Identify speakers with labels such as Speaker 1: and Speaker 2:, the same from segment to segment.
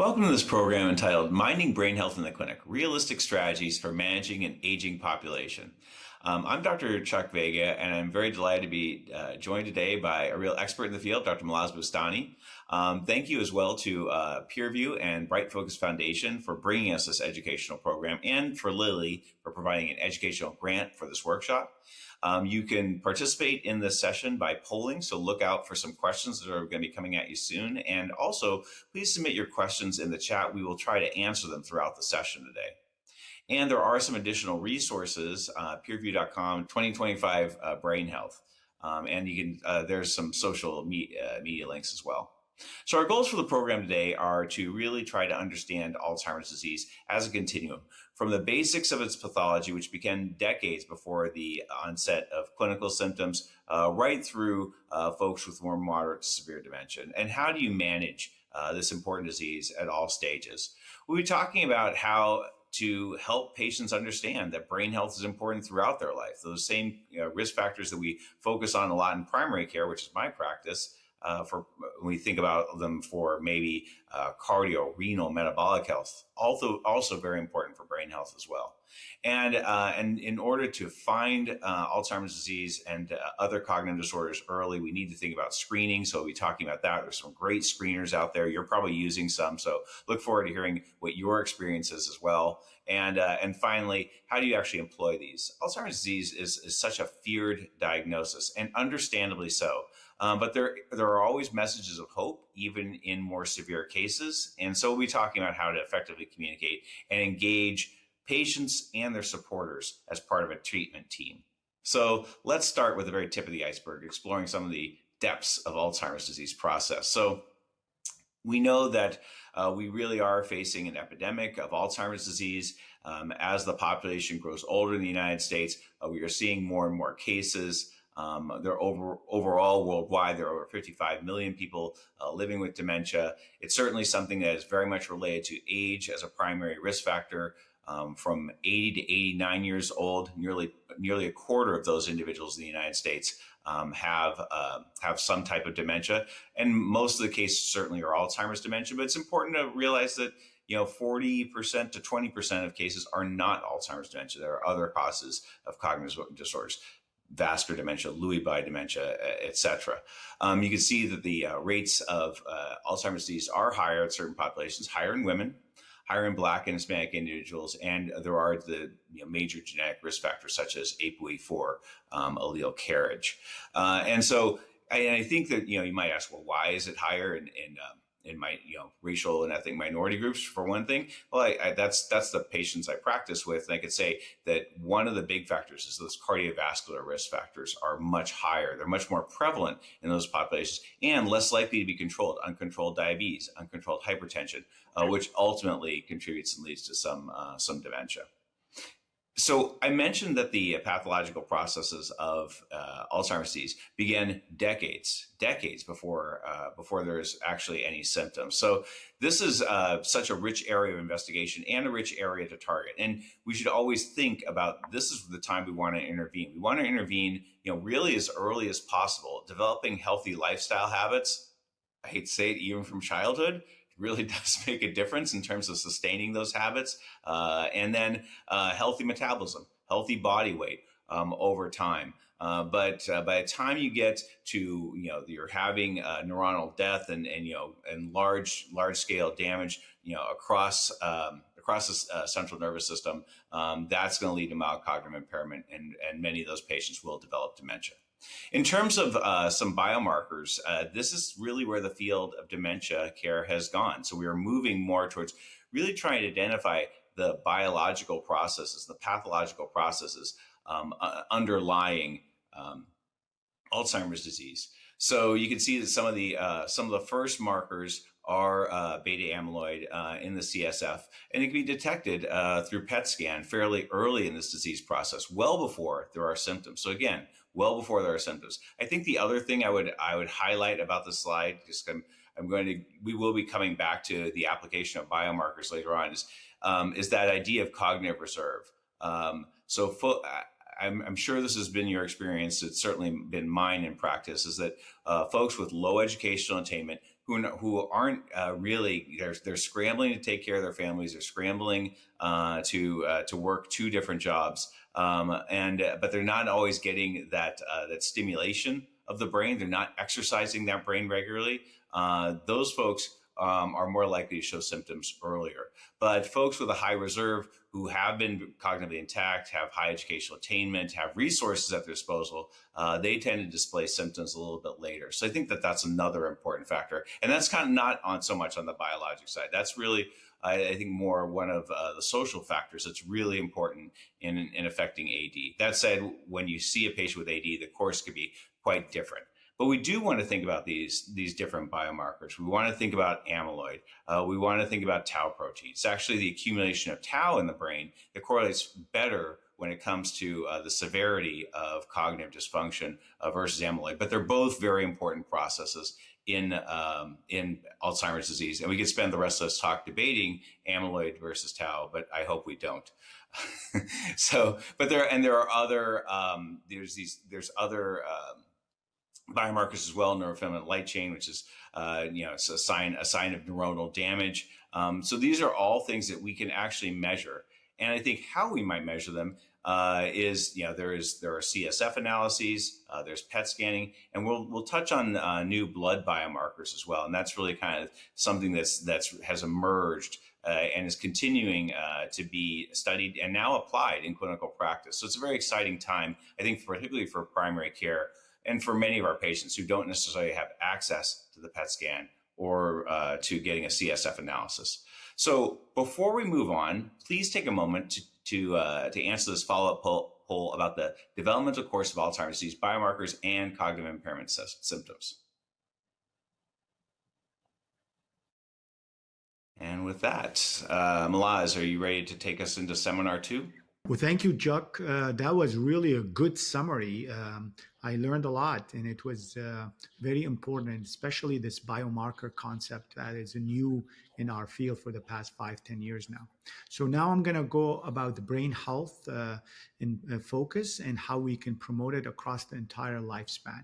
Speaker 1: Welcome to this program entitled Minding Brain Health in the Clinic, Realistic Strategies for Managing an Aging Population. I'm Dr. Chuck Vega, and I'm very delighted to be joined today by a real expert in the field, Dr. Malaz Boustani. Thank you as well to PeerView and Bright Focus Foundation for bringing us this educational program, and for Lily for providing an educational grant for this workshop. You can participate in this session by polling, so look out for some questions that are going to be coming at you soon. And also, please submit your questions in the chat. We will try to answer them throughout the session today. And there are some additional resources, peerview.com, 2025 Brain Health. And you can there's some social media links as well. So our goals for the program today are to really try to understand Alzheimer's disease as a continuum, from the basics of its pathology, which began decades before the onset of clinical symptoms, right through folks with more moderate to severe dementia. And how do you manage this important disease at all stages? We'll be talking about how to help patients understand that brain health is important throughout their life. Those same risk factors that we focus on a lot in primary care, which is my practice, for when we think about them for maybe cardio, renal, metabolic health, also very important for brain health as well. And in order to find Alzheimer's disease and other cognitive disorders early, we need to think about screening. So we'll be talking about that. There's some great screeners out there. You're probably using some. So look forward to hearing what your experience is as well. And finally, how do you actually employ these? Alzheimer's disease is such a feared diagnosis, and understandably so. But there are always messages of hope, even in more severe cases. And so we'll be talking about how to effectively communicate and engage patients and their supporters as part of a treatment team. So let's start with the very tip of the iceberg, exploring some of the depths of Alzheimer's disease process. So we know that we really are facing an epidemic of Alzheimer's disease. As the population grows older in the United States, we are seeing more and more cases. Overall worldwide, there are over 55 million people living with dementia. It's certainly something that is very much related to age as a primary risk factor. From 80 to 89 years old, nearly a quarter of those individuals in the United States have some type of dementia, and most of the cases certainly are Alzheimer's dementia. But it's important to realize that 40% to 20% of cases are not Alzheimer's dementia. There are other causes of cognitive disorders: vascular dementia, Lewy body dementia, etc. You can see that the rates of Alzheimer's disease are higher at certain populations, higher in women, higher in Black and Hispanic individuals, and there are the major genetic risk factors such as APOE4 allele carriage. And so I think that you might ask, well, why is it higher in my racial and ethnic minority groups, for one thing? Well, that's the patients I practice with, and I could say that one of the big factors is those cardiovascular risk factors are much higher. They're much more prevalent in those populations and less likely to be controlled. Uncontrolled diabetes, uncontrolled hypertension, which ultimately contributes and leads to some dementia. So I mentioned that the pathological processes of Alzheimer's disease began decades before there's actually any symptoms. So this is such a rich area of investigation and a rich area to target. And we should always think about, this is the time we want to intervene. We want to intervene, really as early as possible. Developing healthy lifestyle habits, I hate to say it, even from childhood, really does make a difference in terms of sustaining those habits. And then healthy metabolism, healthy body weight over time. But by the time you get to, you're having neuronal death and large scale damage, across the central nervous system, that's going to lead to mild cognitive impairment, and many of those patients will develop dementia. In terms of some biomarkers, this is really where the field of dementia care has gone. So we are moving more towards really trying to identify the biological processes, the pathological processes underlying Alzheimer's disease. So you can see that some of the first markers are beta amyloid in the CSF, and it can be detected through PET scan fairly early in this disease process, well before there are symptoms. So again, well before there are symptoms. I think the other thing I would highlight about the slide, just we will be coming back to the application of biomarkers later on, is that idea of cognitive reserve. I'm sure this has been your experience. It's certainly been mine in practice, is that folks with low educational attainment who who aren't really they're scrambling to take care of their families. They're scrambling to work two different jobs, and but they're not always getting that stimulation of the brain. They're not exercising that brain regularly. Those folks are more likely to show symptoms earlier. But folks with a high reserve who have been cognitively intact, have high educational attainment, have resources at their disposal, they tend to display symptoms a little bit later. So I think that's another important factor. And that's kind of not on so much on the biologic side. That's really, I think, more one of the social factors that's really important in affecting AD. That said, when you see a patient with AD, the course could be quite different. But we do want to think about these different biomarkers. We want to think about amyloid. We want to think about tau protein. It's actually the accumulation of tau in the brain that correlates better when it comes to the severity of cognitive dysfunction versus amyloid. But they're both very important processes in Alzheimer's disease. And we could spend the rest of this talk debating amyloid versus tau, but I hope we don't. So, but there are other, there's other biomarkers as well, neurofilament light chain, which is it's a sign of neuronal damage. So these are all things that we can actually measure. And I think how we might measure them is there are CSF analyses, there's PET scanning, and we'll touch on new blood biomarkers as well. And that's really kind of something that's has emerged and is continuing to be studied and now applied in clinical practice. So it's a very exciting time, I think, particularly for primary care and for many of our patients who don't necessarily have access to the PET scan or to getting a CSF analysis. So before we move on, please take a moment to answer this follow-up poll about the developmental course of Alzheimer's disease, biomarkers, and cognitive impairment symptoms. And with that, Malaz, are you ready to take us into seminar 2?
Speaker 2: Well, thank you, Chuck. That was really a good summary. I learned a lot, and it was very important, especially this biomarker concept that is new in our field for the past 5-10 years now. So now I'm going to go about the brain health in focus and how we can promote it across the entire lifespan.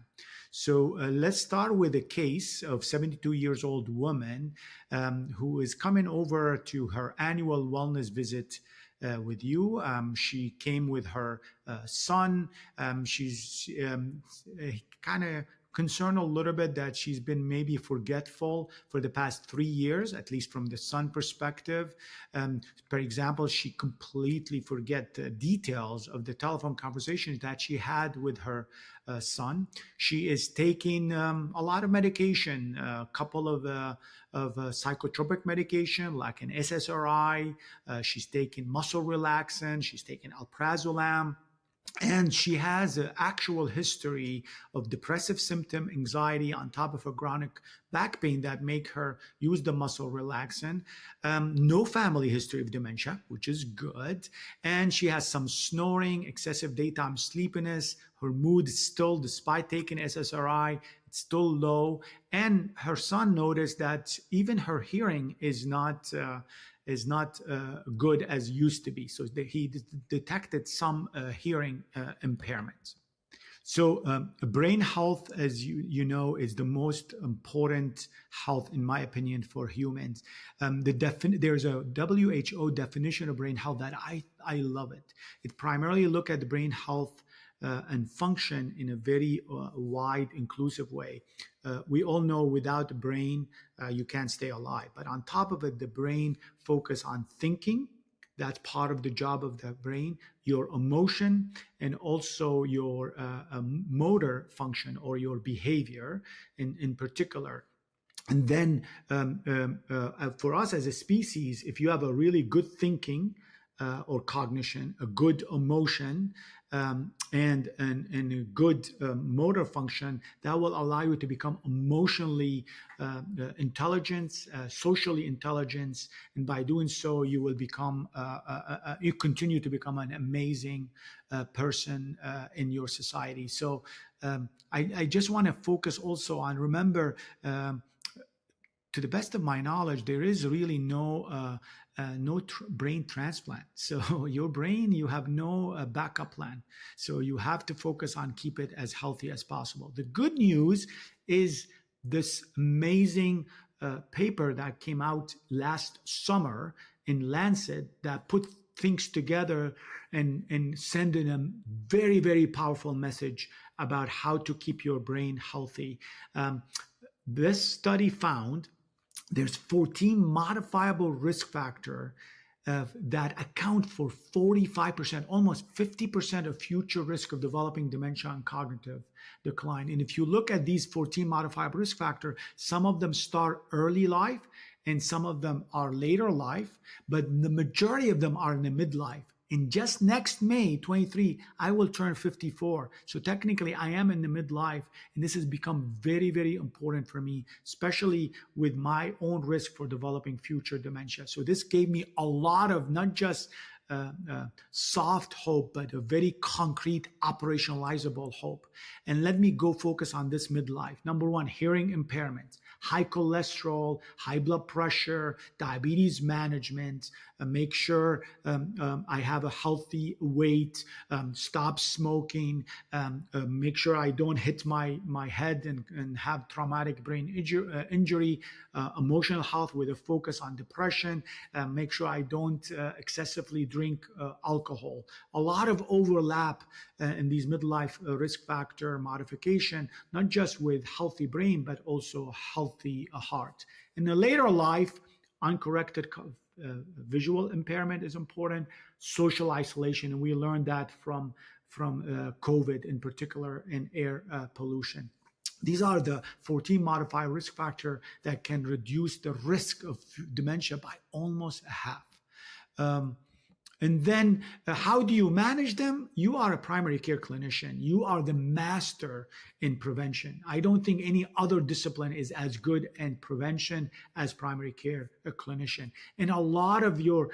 Speaker 2: So let's start with a case of 72 years old woman who is coming over to her annual wellness visit with you. She came with her son. She's kind of concerned a little bit that she's been maybe forgetful for the past 3 years, at least from the son perspective. For example, she completely forget the details of the telephone conversations that she had with her son. She is taking a lot of medication, a couple of psychotropic medication like an SSRI. She's taking muscle relaxant. She's taking alprazolam. And she has an actual history of depressive symptom, anxiety on top of a chronic back pain that make her use the muscle relaxant. No family history of dementia, which is good. And she has some snoring, excessive daytime sleepiness. Her mood is still, despite taking SSRI, it's still low. And her son noticed that even her hearing is not good as used to be. So he detected some hearing impairments. So brain health, as you know, is the most important health, in my opinion, for humans. There's a WHO definition of brain health that I love it. It primarily looks at the brain health and function in a very wide, inclusive way. We all know without the brain, you can't stay alive. But on top of it, the brain focus on thinking. That's part of the job of the brain, your emotion, and also your motor function or your behavior in particular. And then for us as a species, if you have a really good thinking or cognition, a good emotion, and a good motor function, that will allow you to become emotionally intelligent, socially intelligent, and by doing so, you will become, you continue to become an amazing person in your society. So I just want to focus also on, remember, to the best of my knowledge, there is really no brain transplant. So your brain, you have no backup plan. So you have to focus on keep it as healthy as possible. The good news is this amazing paper that came out last summer in Lancet that put things together and send in a very, very powerful message about how to keep your brain healthy. This study found there's 14 modifiable risk factor that account for 45%, almost 50% of future risk of developing dementia and cognitive decline. And if you look at these 14 modifiable risk factor, some of them start early life and some of them are later life, but the majority of them are in the midlife. In just next May 23, I will turn 54. So technically I am in the midlife, and this has become very, very important for me, especially with my own risk for developing future dementia. So this gave me a lot of not just soft hope, but a very concrete, operationalizable hope. And let me go focus on this midlife. Number one, hearing impairment, high cholesterol, high blood pressure, diabetes management, make sure I have a healthy weight, stop smoking, make sure I don't hit my head and have traumatic brain injury, emotional health with a focus on depression, make sure I don't excessively drink alcohol. A lot of overlap in these midlife risk factor modification, not just with healthy brain, but also healthy heart. In the later life, uncorrected visual impairment is important, social isolation, and we learned that from COVID, in particular in air pollution. These are the 14 modified risk factor that can reduce the risk of dementia by almost a half. And then how do you manage them? You are a primary care clinician. You are the master in prevention. I don't think any other discipline is as good in prevention as primary care clinician. And a lot of your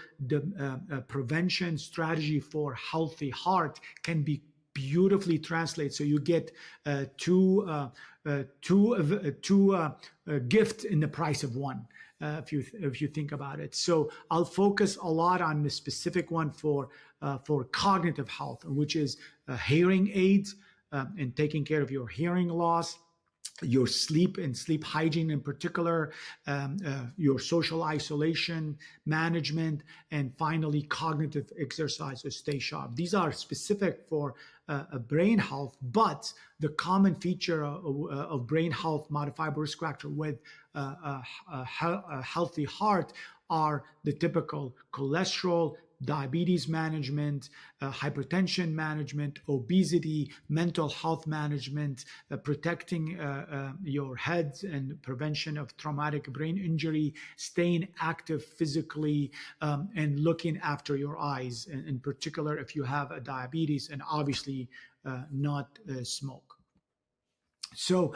Speaker 2: prevention strategy for healthy heart can be beautifully translated. So you get two gift in the price of one. If you think about it. So I'll focus a lot on the specific one for cognitive health, which is hearing aids and taking care of your hearing loss, your sleep and sleep hygiene in particular, your social isolation management, and finally cognitive exercise to stay sharp. These are specific for brain health, but the common feature of brain health modifiable risk factor with a healthy heart are the typical cholesterol, diabetes management, hypertension management, obesity, mental health management, protecting your head and prevention of traumatic brain injury, staying active physically, and looking after your eyes, in particular if you have a diabetes, and obviously not smoke. So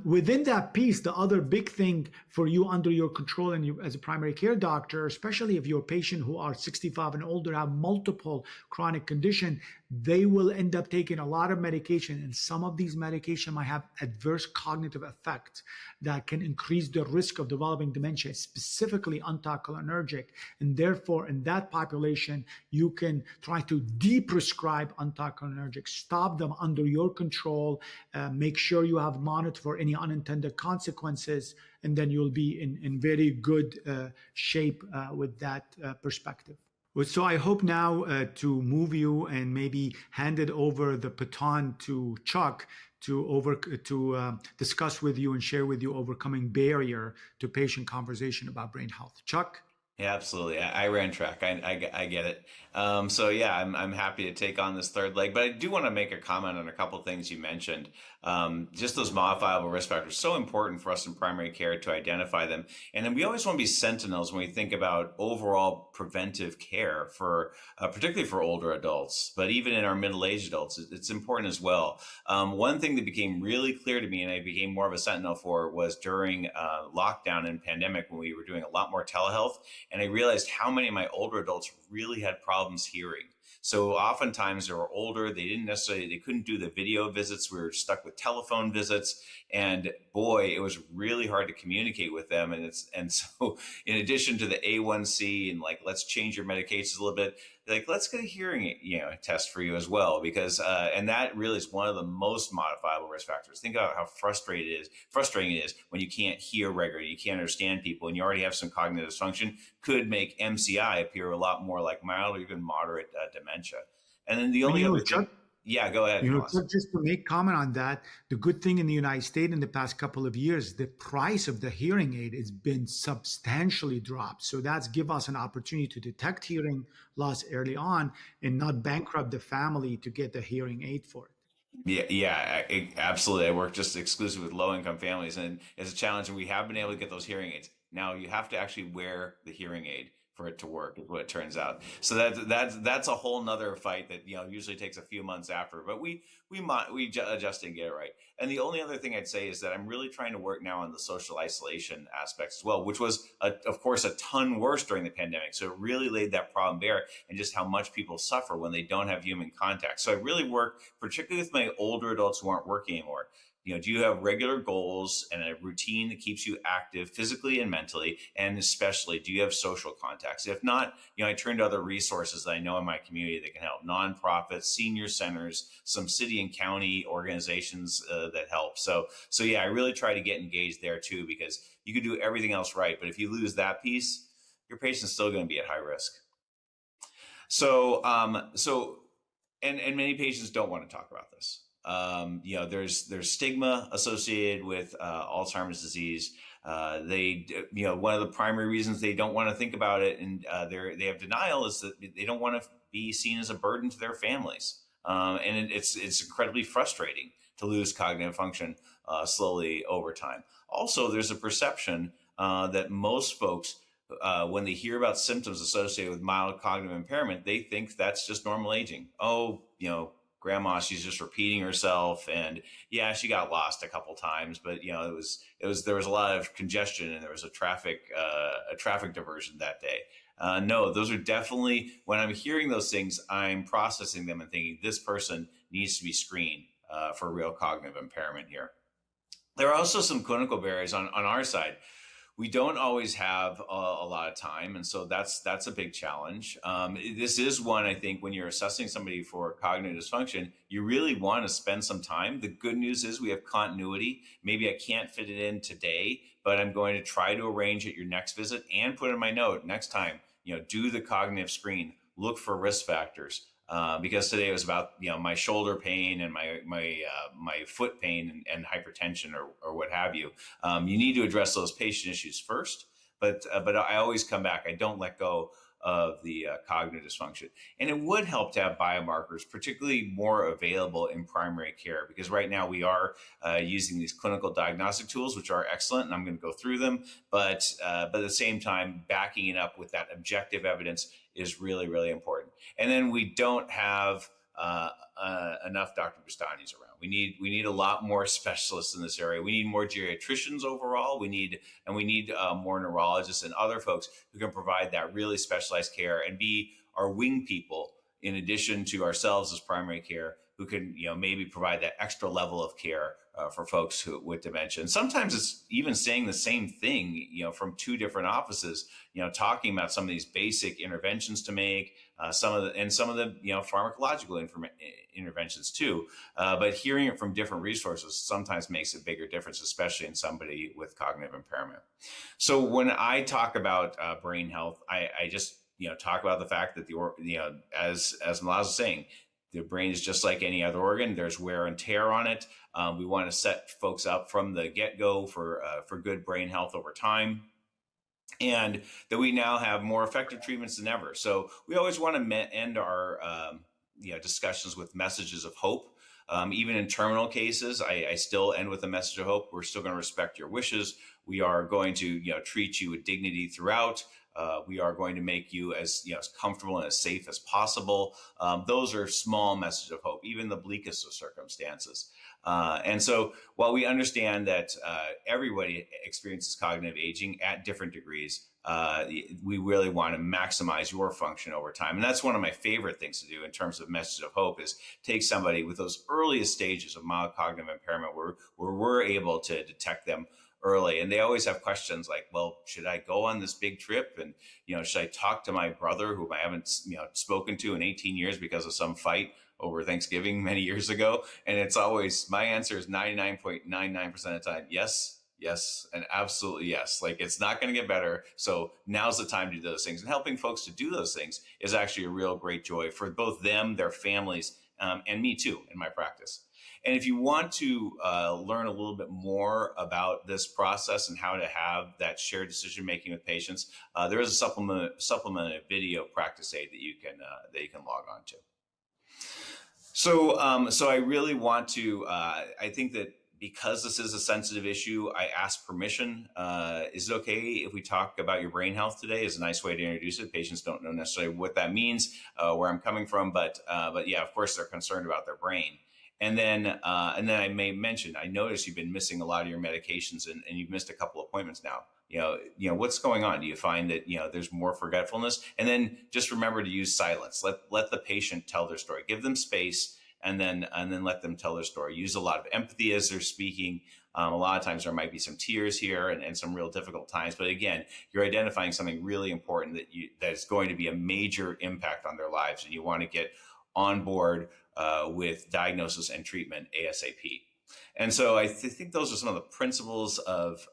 Speaker 2: within that piece, the other big thing for you under your control and you as a primary care doctor, especially if your patient who are 65 and older have multiple chronic condition, they will end up taking a lot of medication, and some of these medication might have adverse cognitive effect that can increase the risk of developing dementia, specifically anticholinergic. And therefore, in that population, you can try to de-prescribe anticholinergic, stop them under your control, make sure you have monitor for any unintended consequences, and then you'll be in very good shape with that perspective. So I hope now to move you and maybe hand it over the baton to Chuck to discuss with you and share with you overcoming barrier to patient conversation about brain health. Chuck?
Speaker 1: Yeah, absolutely. I ran track. I get it. So yeah, I'm happy to take on this third leg, but I do want to make a comment on a couple things you mentioned. Just those modifiable risk factors, so important for us in primary care to identify them. And then we always want to be sentinels when we think about overall preventive care for, particularly for older adults, but even in our middle-aged adults, it's important as well. One thing that became really clear to me, and I became more of a sentinel for, was during lockdown and pandemic when we were doing a lot more telehealth. And I realized how many of my older adults really had problems hearing. So oftentimes they were older, they couldn't do the video visits. We were stuck with telephone visits, and boy, it was really hard to communicate with them. And so in addition to the A1C and like, let's change your medications a little bit, like, let's get a hearing, test for you as well, because and that really is one of the most modifiable risk factors. Think about how frustrating it is when you can't hear regularly, you can't understand people, and you already have some cognitive dysfunction. Could make MCI appear a lot more like mild or even moderate dementia. And then the
Speaker 2: But
Speaker 1: only
Speaker 2: you know,
Speaker 1: other thing,
Speaker 2: Chuck,
Speaker 1: yeah, go ahead, Malaz.
Speaker 2: Just to make comment on that, the good thing in the United States in the past couple of years, the price of the hearing aid has been substantially dropped. So that's give us an opportunity to detect hearing loss early on and not bankrupt the family to get the hearing aid for it.
Speaker 1: Yeah, yeah, absolutely. I work just exclusively with low income families, and it's a challenge. And we have been able to get those hearing aids. Now you have to actually wear the hearing aid for it to work, is what it turns out. So that's a whole nother fight that usually takes a few months after. But we adjust and get it right. And the only other thing I'd say is that I'm really trying to work now on the social isolation aspects as well, which was of course a ton worse during the pandemic. So it really laid that problem bare, and just how much people suffer when they don't have human contact. So I really work particularly with my older adults who aren't working anymore. Do you have regular goals and a routine that keeps you active physically and mentally? And especially, do you have social contacts? If not, I turn to other resources that I know in my community that can help: nonprofits, senior centers, some city and county organizations that help. So yeah, I really try to get engaged there too, because you could do everything else right, but if you lose that piece, your patient's still going to be at high risk. And many patients don't want to talk about this. There's stigma associated with Alzheimer's disease. One of the primary reasons they don't want to think about it, and they have denial, is that they don't want to be seen as a burden to their families. And it's incredibly frustrating to lose cognitive function slowly over time. Also, there's a perception that most folks, when they hear about symptoms associated with mild cognitive impairment, they think that's just normal aging. Oh, grandma, she's just repeating herself, and yeah, she got lost a couple times, but there was a lot of congestion, and there was a traffic diversion that day. No, those are definitely, when I'm hearing those things, I'm processing them and thinking this person needs to be screened for real cognitive impairment here. There are also some clinical barriers on our side. We don't always have a lot of time, and so that's a big challenge. This is one, I think, when you're assessing somebody for cognitive dysfunction, you really want to spend some time. The good news is we have continuity. Maybe I can't fit it in today, but I'm going to try to arrange at your next visit and put in my note next time, do the cognitive screen, look for risk factors. Because today it was about my shoulder pain and my foot pain and hypertension or what have you. You need to address those patient issues first, but I always come back. I don't let go of the cognitive dysfunction, and it would help to have biomarkers, particularly more available in primary care, because right now we are using these clinical diagnostic tools, which are excellent, and I'm going to go through them. But at the same time, backing it up with that objective evidence is really, really important. And then we don't have enough Dr. Boustanis around. We need a lot more specialists in this area. We need more geriatricians overall. We need more neurologists and other folks who can provide that really specialized care and be our wing people, in addition to ourselves as primary care, who can maybe provide that extra level of care for folks with dementia. And sometimes it's even saying the same thing, from two different offices, talking about some of these basic interventions to make, some of the pharmacological interventions too. But hearing it from different resources sometimes makes a bigger difference, especially in somebody with cognitive impairment. So when I talk about brain health, I just talk about the fact that as Malaz was saying, the brain is just like any other organ. There's wear and tear on it. We want to set folks up from the get-go for good brain health over time, and that we now have more effective treatments than ever. So we always want to end our discussions with messages of hope. Even in terminal cases, I still end with a message of hope. We're still going to respect your wishes. We are going to treat you with dignity throughout. We are going to make you as as comfortable and as safe as possible. Those are small messages of hope, even the bleakest of circumstances. And so while we understand that everybody experiences cognitive aging at different degrees, we really want to maximize your function over time. And that's one of my favorite things to do in terms of messages of hope, is take somebody with those earliest stages of mild cognitive impairment where we're able to detect them early, and they always have questions like, well, should I go on this big trip? And, should I talk to my brother whom I haven't, spoken to in 18 years because of some fight over Thanksgiving many years ago? And it's always, my answer is 99.99% of the time, yes, yes, and absolutely yes. Like, it's not going to get better. So now's the time to do those things. And helping folks to do those things is actually a real great joy for both them, their families, and me too in my practice. And if you want to learn a little bit more about this process and how to have that shared decision making with patients, there is a supplemented video practice aid that you can log on to. So I really want to. I think that because this is a sensitive issue, I ask permission. Is it okay if we talk about your brain health today? Is a nice way to introduce it. Patients don't know necessarily what that means, where I'm coming from, but yeah, of course they're concerned about their brain. And then I may mention, I notice you've been missing a lot of your medications, and you've missed a couple of appointments now. What's going on? Do you find that, there's more forgetfulness? And then just remember to use silence. Let the patient tell their story. Give them space, and then let them tell their story. Use a lot of empathy as they're speaking. A lot of times there might be some tears here and some real difficult times. But again, you're identifying something really important that is going to be a major impact on their lives, and you want to get on board with diagnosis and treatment ASAP. And so I think those are some of the principles of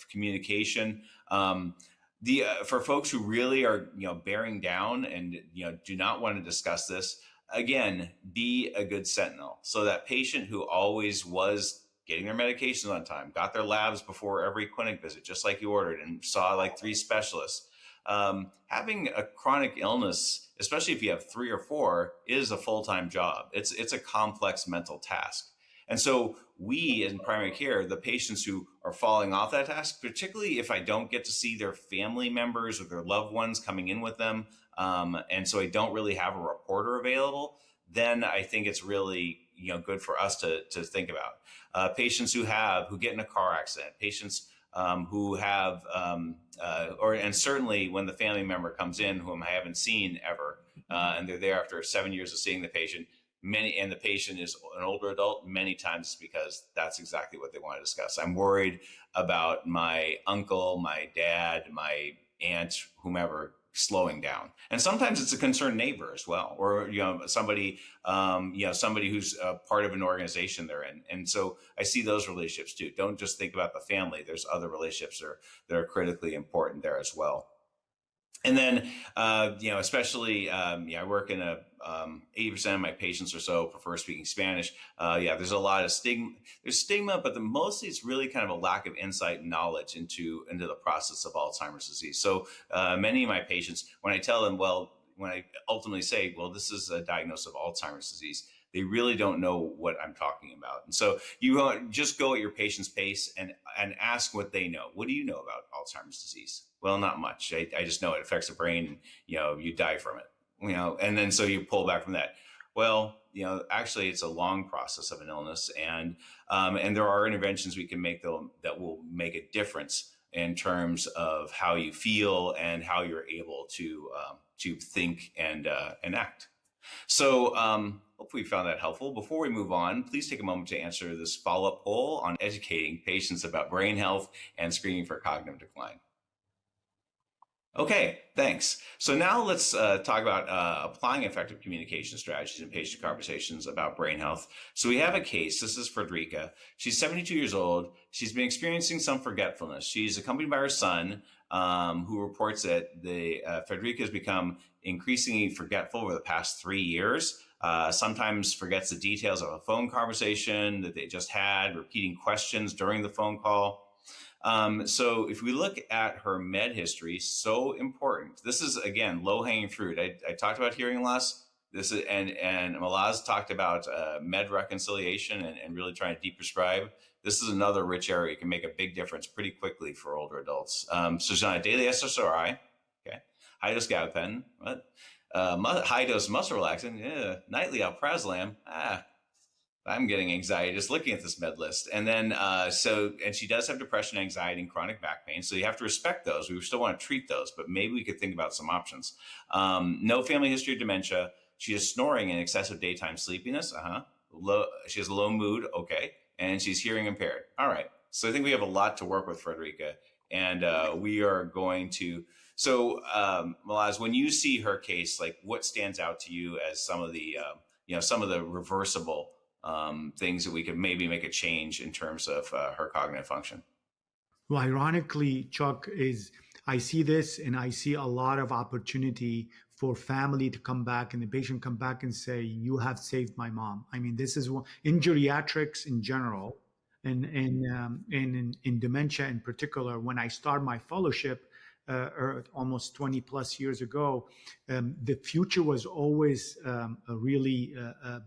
Speaker 1: communication. For folks who really are bearing down and do not want to discuss this, again, be a good sentinel. So that patient who always was getting their medications on time, got their labs before every clinic visit, just like you ordered, and saw like 3 specialists. Having a chronic illness, especially if you have 3 or 4, is a full-time job. It's a complex mental task. And so we in primary care, the patients who are falling off that task, particularly if I don't get to see their family members or their loved ones coming in with them, and so I don't really have a reporter available, then I think it's really good for us to think about. Patients who get in a car accident, patients who have, and certainly when the family member comes in whom I haven't seen ever, and they're there after 7 years of seeing the patient, and the patient is an older adult, many times it's because that's exactly what they want to discuss. I'm worried about my uncle, my dad, my aunt, whomever, slowing down. And sometimes it's a concerned neighbor as well, or somebody who's a part of an organization they're in. And so I see those relationships too. Don't just think about the family. There's other relationships that are critically important there as well. And then, especially, I work in 80% of my patients or so prefer speaking Spanish. There's a lot of stigma. There's stigma, but mostly it's really kind of a lack of insight and knowledge into the process of Alzheimer's disease. So many of my patients, when I tell them, when I ultimately say, well, this is a diagnosis of Alzheimer's disease, they really don't know what I'm talking about. And so you just go at your patient's pace and ask what they know. What do you know about Alzheimer's disease? Well, not much. I just know it affects the brain, and you die from it. And then so you pull back from that. Well, actually it's a long process of an illness, and there are interventions we can make that will make a difference in terms of how you feel and how you're able to think and act. So hopefully you found that helpful. Before we move on, please take a moment to answer this follow-up poll on educating patients about brain health and screening for cognitive decline. Okay, thanks. So now let's talk about applying effective communication strategies in patient conversations about brain health. So we have a case. This is Frederica. She's 72 years old. She's been experiencing some forgetfulness. She's accompanied by her son, who reports that Frederica has become increasingly forgetful over the past 3 years. Sometimes forgets the details of a phone conversation that they just had, repeating questions during the phone call. So if we look at her med history, so important. This is, again, low-hanging fruit. I talked about hearing loss. This is, and Malaz talked about med reconciliation and really trying to deprescribe. This is another rich area. It can make a big difference pretty quickly for older adults. So she's on a daily SSRI, okay, high-dose gabapentin, high-dose muscle relaxant, nightly alprazolam. I'm getting anxiety just looking at this med list. And then, and she does have depression, anxiety, and chronic back pain. So you have to respect those. We still want to treat those, but maybe we could think about some options. No family history of dementia. She has snoring and excessive daytime sleepiness. She has low mood. Okay. And she's hearing impaired. All right. So I think we have a lot to work with, Frederica, and we are going to. So, Malaz, when you see her case, like what stands out to you as some of the, some of the reversible things that we could maybe make a change in terms of her cognitive function?
Speaker 2: Well, ironically, Chuck, is I see this and I see a lot of opportunity for family to come back and the patient come back and say, "You have saved my mom." I mean, this is in geriatrics in general, and in dementia in particular. When I started my fellowship, almost 20 plus years ago, the future was always really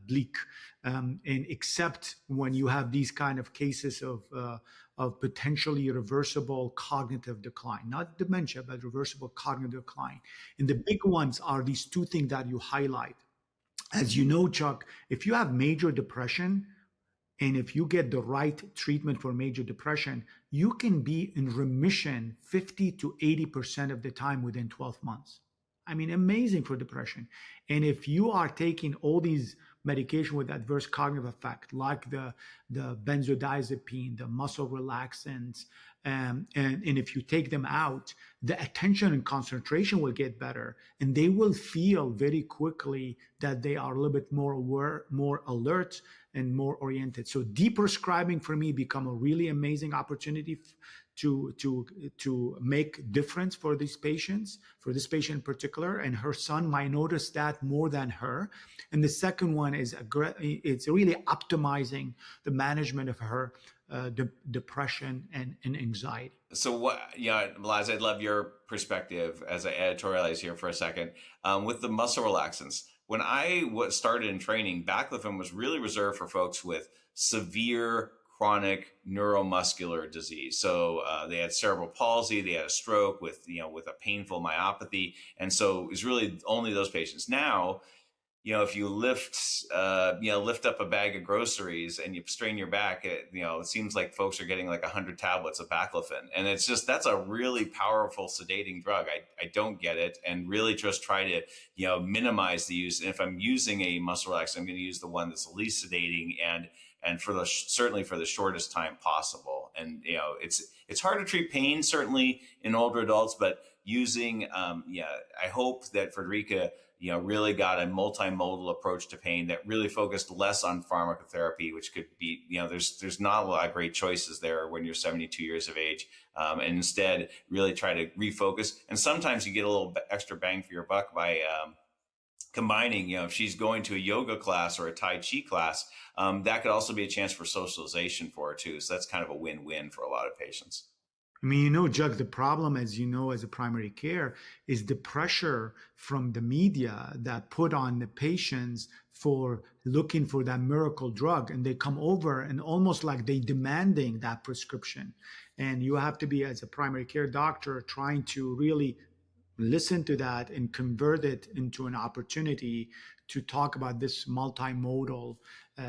Speaker 2: bleak. And except when you have these kind of cases of potentially reversible cognitive decline, not dementia, but reversible cognitive decline. And the big ones are these two things that you highlight. As you know, Chuck, if you have major depression, and if you get the right treatment for major depression, you can be in remission 50 to 80% of the time within 12 months. I mean, amazing for depression. And if you are taking all these medication with adverse cognitive effect, like the benzodiazepine, the muscle relaxants, and if you take them out, the attention and concentration will get better, and they will feel very quickly that they are a little bit more aware, more alert, and more oriented. So deprescribing for me become a really amazing opportunity to make difference for these patients, for this patient in particular, and her son might notice that more than her. And the second one is it's really optimizing the management of her depression and anxiety.
Speaker 1: So what, yeah, Malaz, I'd love your perspective as I editorialize here for a second with the muscle relaxants. When I started in training, baclofen was really reserved for folks with severe chronic neuromuscular disease. So they had cerebral palsy, they had a stroke with a painful myopathy, and so it was really only those patients. Now, if you lift up a bag of groceries and you strain your back, it seems like folks are getting like 100 tablets of baclofen. And it's just, that's a really powerful sedating drug. I don't get it, and really just try to, minimize the use. And if I'm using a muscle relaxant, I'm going to use the one that's least sedating and certainly for the shortest time possible. And, it's hard to treat pain, certainly in older adults, but using, I hope that Frederica, really got a multimodal approach to pain that really focused less on pharmacotherapy, which could be, there's not a lot of great choices there when you're 72 years of age, and instead really try to refocus. And sometimes you get a little extra bang for your buck by combining, if she's going to a yoga class or a Tai Chi class, that could also be a chance for socialization for her too. So that's kind of a win-win for a lot of patients.
Speaker 2: I mean, Jug, the problem, as you know, as a primary care, is the pressure from the media that put on the patients for looking for that miracle drug. And they come over and almost like they demanding that prescription. And you have to be, as a primary care doctor, trying to really listen to that and convert it into an opportunity to talk about this multimodal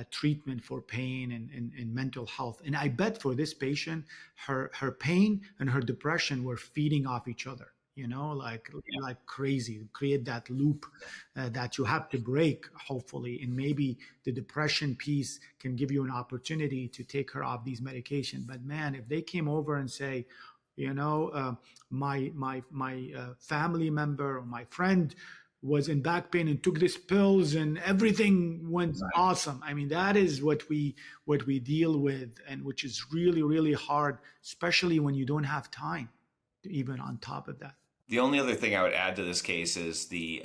Speaker 2: treatment for pain and mental health. And I bet for this patient, her pain and her depression were feeding off each other, like crazy, create that loop that you have to break, hopefully. And maybe the depression piece can give you an opportunity to take her off these medications. But man, if they came over and say, my family member or my friend was in back pain and took these pills and everything went awesome. I mean, that is what we deal with, and which is really, really hard, especially when you don't have time even on top of that.
Speaker 1: The only other thing I would add to this case is the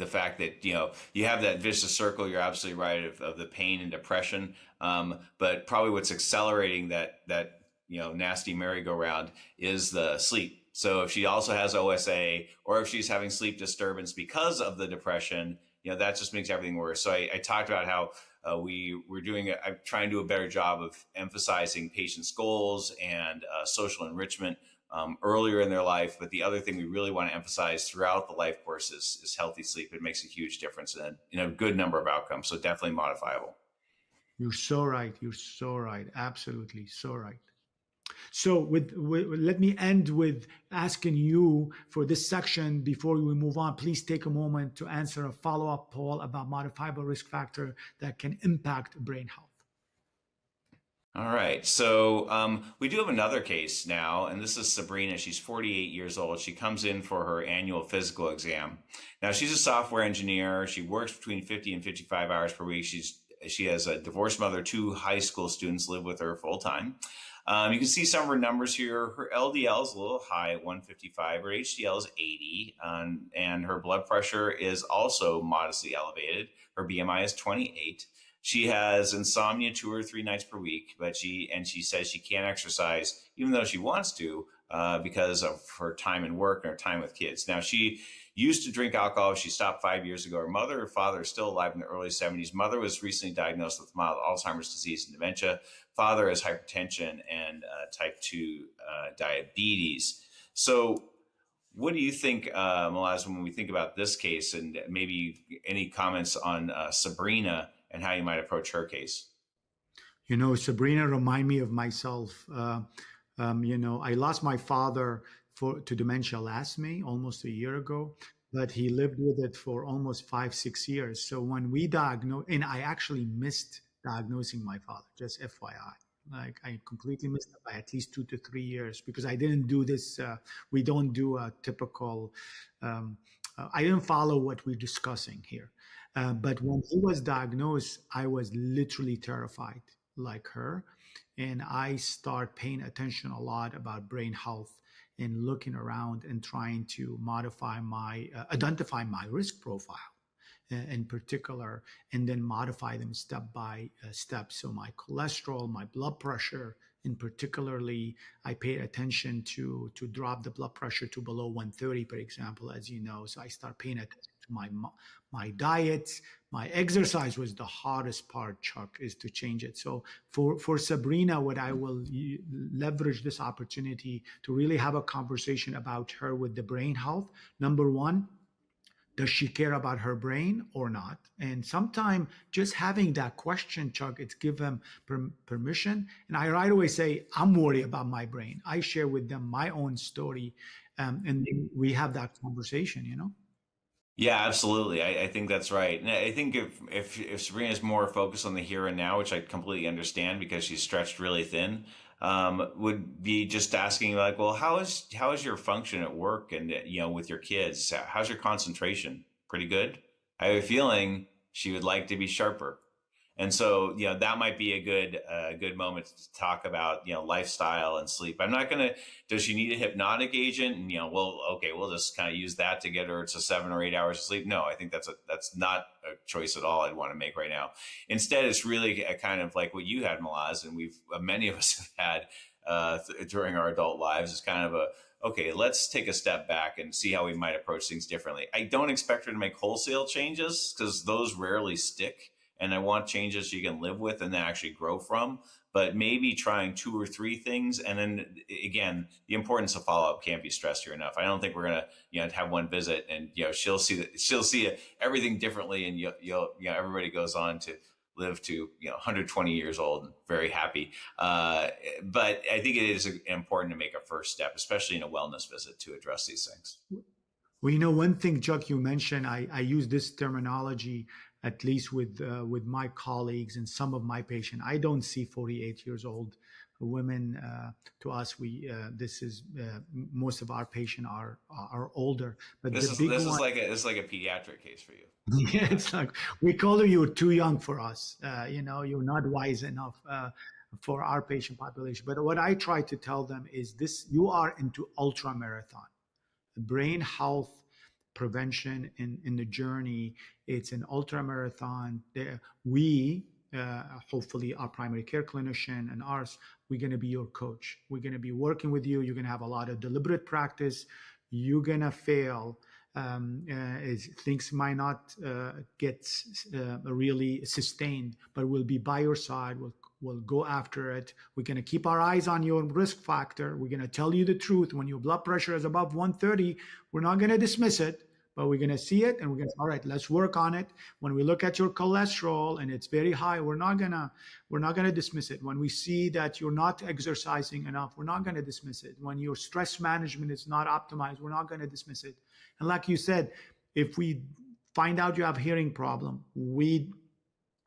Speaker 1: fact that you have that vicious circle. You're absolutely right of the pain and depression, but probably what's accelerating that nasty merry-go-round is the sleep. So if she also has OSA, or if she's having sleep disturbance because of the depression, that just makes everything worse. So I talked about how I'm trying to do a better job of emphasizing patients' goals and social enrichment earlier in their life. But the other thing we really want to emphasize throughout the life course is healthy sleep. It makes a huge difference in a good number of outcomes. So definitely modifiable.
Speaker 2: You're so right. You're so right. Absolutely so right. So let me end with asking you for this section before we move on. Please take a moment to answer a follow-up poll about modifiable risk factor that can impact brain health.
Speaker 1: All right. So we do have another case now, and this is Sabrina. She's 48 years old. She comes in for her annual physical exam. Now, she's a software engineer. She works between 50 and 55 hours per week. She has a divorced mother. Two high school students live with her full time. You can see some of her numbers here. Her LDL is a little high at 155. Her HDL is 80, and her blood pressure is also modestly elevated. Her BMI is 28. She has insomnia 2 or 3 nights per week, but she says she can't exercise even though she wants to because of her time in work and her time with kids. Now she used to drink alcohol. She stopped 5 years ago. Her mother and father are still alive in the early 70s. Mother was recently diagnosed with mild Alzheimer's disease and dementia. Father has hypertension and type 2 diabetes. So what do you think, Malaz, when we think about this case, and maybe any comments on Sabrina and how you might approach her case?
Speaker 2: Sabrina remind me of myself. I lost my father to dementia last May, almost a year ago, but he lived with it for almost 5, 6 years. So when we diagnosed, and I actually missed diagnosing my father, just FYI. Like I completely missed it by at least 2 to 3 years because I didn't do this. We don't do a typical. I didn't follow what we're discussing here. But when he was diagnosed, I was literally terrified, like her, and I start paying attention a lot about brain health and looking around and trying to identify my risk profile in particular, and then modify them step by step. So my cholesterol, my blood pressure, in particularly, I paid attention to drop the blood pressure to below 130, for example, as you know. So I start paying attention to my diet. My exercise was the hardest part, Chuck, is to change it. So for Sabrina, what I will leverage this opportunity to really have a conversation about her with the brain health. Number one, does she care about her brain or not? And sometimes just having that question, Chuck, it's give them permission. And I right away say, I'm worried about my brain. I share with them my own story. And we have that conversation.
Speaker 1: Yeah, absolutely. I think that's right. And I think if Sabrina's more focused on the here and now, which I completely understand because she's stretched really thin, would be just asking like, well, how is your function at work and with your kids? How's your concentration? Pretty good. I have a feeling she would like to be sharper. And so, that might be a good moment to talk about, lifestyle and sleep. I'm not going to, does she need a hypnotic agent? And, well, okay, we'll just kind of use that to get her to 7 or 8 hours of sleep. No, I think that's not a choice at all I'd want to make right now. Instead, it's really a kind of like what you had, Malaz, and many of us have had during our adult lives is kind of okay, let's take a step back and see how we might approach things differently. I don't expect her to make wholesale changes because those rarely stick. And I want changes you can live with and then actually grow from. But maybe trying 2 or 3 things, and then again, the importance of follow up can't be stressed here enough. I don't think we're gonna, have one visit and she'll see everything differently, and everybody goes on to live to 120 years old and very happy. But I think it is important to make a first step, especially in a wellness visit, to address these things.
Speaker 2: Well, one thing, Chuck, you mentioned, I use this terminology at least with my colleagues and some of my patients. I don't see 48 years old women. To us, this is most of our patients are older. But
Speaker 1: this is like a pediatric case for you.
Speaker 2: Yeah, it's like we call you're too young for us. You're not wise enough for our patient population. But what I try to tell them is this: you are into ultra marathon. Brain health prevention in the journey. It's an ultra marathon. We, hopefully, our primary care clinician and ours, we're going to be your coach. We're going to be working with you. You're going to have a lot of deliberate practice. You're going to fail. Things might not get really sustained, but we'll be by your side. We'll go after it. We're going to keep our eyes on your risk factor. We're going to tell you the truth. When your blood pressure is above 130, we're not going to dismiss it, but we're going to see it and we're going to say, all right, let's work on it. When we look at your cholesterol and it's very high, we're not going to dismiss it. When we see that you're not exercising enough, we're not going to dismiss it. When your stress management is not optimized, we're not going to dismiss it. And like you said, if we find out you have hearing problem, we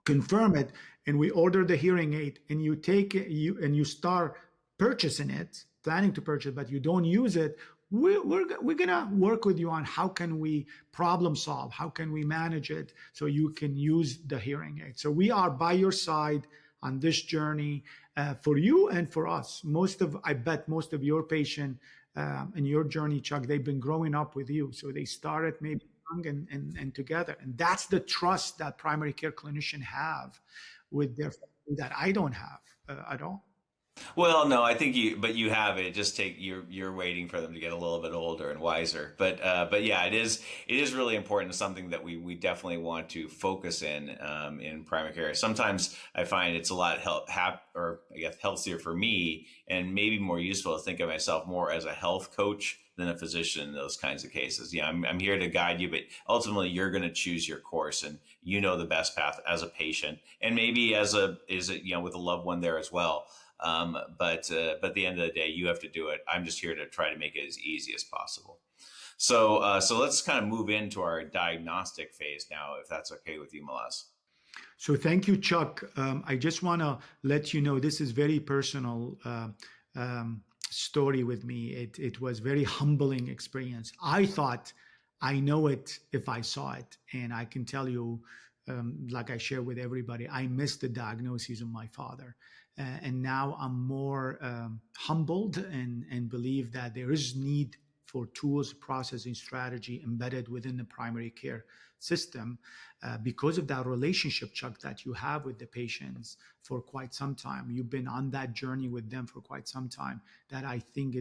Speaker 2: confirm it, and we order the hearing aid, and you take it, you start purchasing it, planning to purchase, but you don't use it, we're gonna work with you on how can we problem solve, how can we manage it so you can use the hearing aid. So we are by your side on this journey, for you and for us. I bet most of your patient in your journey, Chuck, they've been growing up with you, so they started maybe young and together, and that's the trust that primary care clinician have with their family that I don't have at all.
Speaker 1: Well, no, I think but you have it. Just take you're waiting for them to get a little bit older and wiser. But yeah, it is really important. It's something that we definitely want to focus in primary care. Sometimes I find it's a lot or I guess healthier for me, and maybe more useful to think of myself more as a health coach than a physician in those kinds of cases. Yeah, I'm here to guide you, but ultimately you're going to choose your course, and you know the best path as a patient, and maybe as a with a loved one there as well. But at the end of the day, you have to do it. I'm just here to try to make it as easy as possible. So let's kind of move into our diagnostic phase now, if that's okay with you, Malaz.
Speaker 2: So thank you, Chuck. I just want to let you know this is very personal story with me. It was very humbling experience. I thought I know it if I saw it, and I can tell you, like I share with everybody, I missed the diagnosis of my father. And now I'm more humbled and believe that there is need for tools, processing strategy embedded within the primary care system because of that relationship, Chuck, that you have with the patients for quite some time. You've been on that journey with them for quite some time. That I think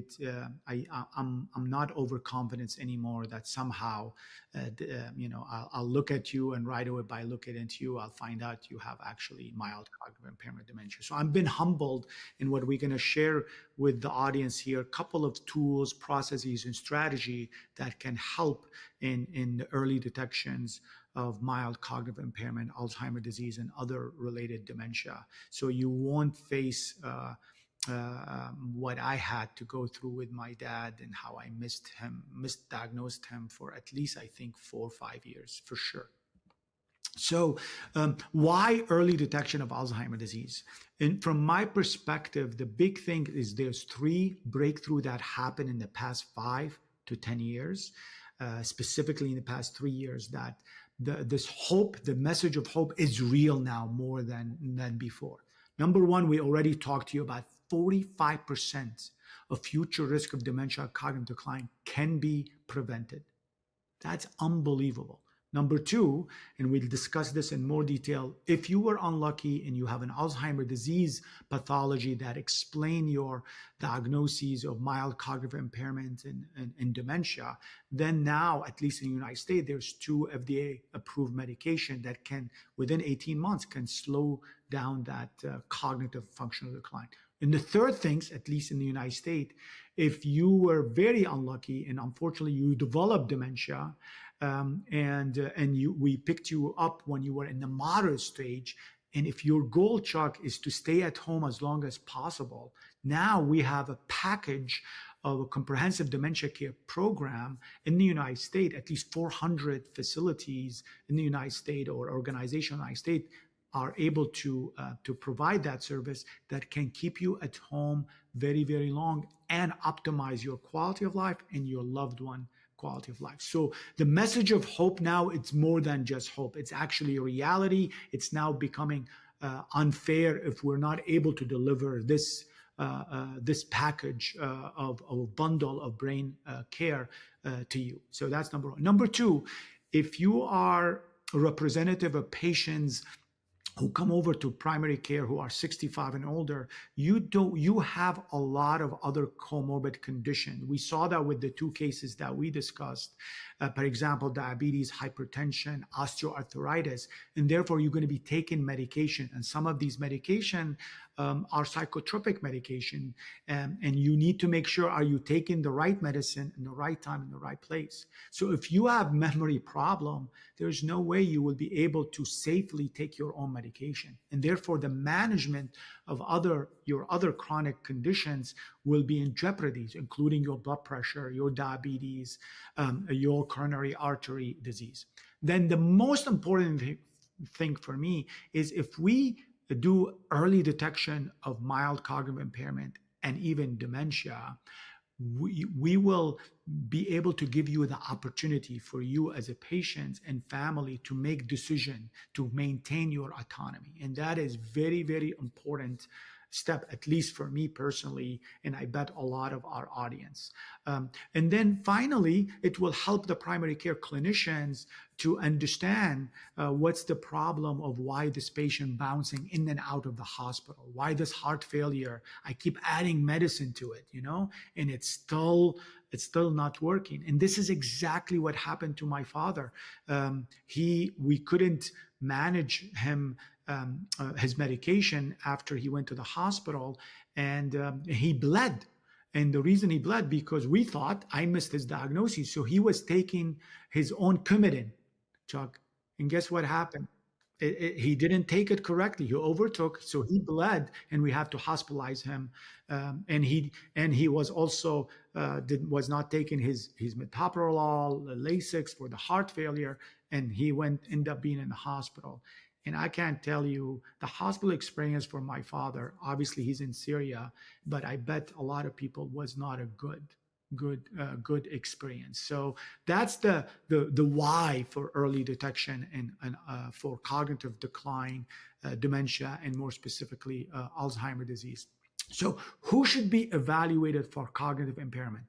Speaker 2: I'm not overconfident anymore that somehow, I'll look at you, and right away by looking at you, I'll find out you have actually mild cognitive impairment dementia. So I've been humbled in what we're going to share with the audience here, a couple of tools, processes, and strategy that can help in the early detections of mild cognitive impairment, Alzheimer's disease, and other related dementia. So you won't face what I had to go through with my dad, and how I misdiagnosed him for at least, I think, 4 or 5 years for sure. So why early detection of Alzheimer's disease? And from my perspective, the big thing is there's 3 breakthroughs that happened in the past 5 to 10 years, specifically in the past 3 years, that this hope, the message of hope, is real now more than before. Number one, we already talked to you about 45% of future risk of dementia, cognitive decline can be prevented. That's unbelievable. Number two, and we'll discuss this in more detail, if you were unlucky and you have an Alzheimer's disease pathology that explain your diagnoses of mild cognitive impairment and dementia, then now, at least in the United States, there's 2 FDA-approved medication that can, within 18 months, can slow down that cognitive functional decline. And the third thing, at least in the United States, if you were very unlucky and unfortunately you developed dementia, we picked you up when you were in the moderate stage, and if your goal, Chuck, is to stay at home as long as possible, now we have a package of a comprehensive dementia care program in the United States. At least 400 facilities in the United States or organizations in the United States are able to provide that service that can keep you at home very, very long and optimize your quality of life and your loved one quality of life. So the message of hope now, it's more than just hope. It's actually a reality. It's now becoming unfair if we're not able to deliver this package of a bundle of brain care to you. So that's number one. Number two, if you are a representative of patients who come over to primary care who are 65 and older, you have a lot of other comorbid conditions. We saw that with the 2 cases that we discussed. For example, diabetes, hypertension, osteoarthritis, and therefore you're going to be taking medication. And some of these medication are psychotropic medication, and you need to make sure, are you taking the right medicine in the right time in the right place? So if you have memory problem, there's no way you will be able to safely take your own medication. And therefore the management of your other chronic conditions will be in jeopardy, including your blood pressure, your diabetes, your coronary artery disease. Then the most important thing for me is if we do early detection of mild cognitive impairment and even dementia, we will be able to give you the opportunity for you as a patient and family to make decision to maintain your autonomy. And that is very, very important step, at least for me personally, and I bet a lot of our audience. And then finally, it will help the primary care clinicians to understand what's the problem of why this patient bouncing in and out of the hospital, why this heart failure, I keep adding medicine to it, and it's still not working. And this is exactly what happened to my father. We couldn't manage him, his medication after he went to the hospital, and he bled. And the reason he bled, because we thought I missed his diagnosis. So he was taking his own Coumadin, Chuck. And guess what happened? He didn't take it correctly. He overtook, so he bled, and we had to hospitalize him. And he was also was not taking his metoprolol, Lasix for the heart failure, and he ended up being in the hospital. And I can't tell you the hospital experience for my father. Obviously, he's in Syria, but I bet a lot of people was not a good experience. So that's the why for early detection and for cognitive decline, dementia, and more specifically Alzheimer's disease. So who should be evaluated for cognitive impairment?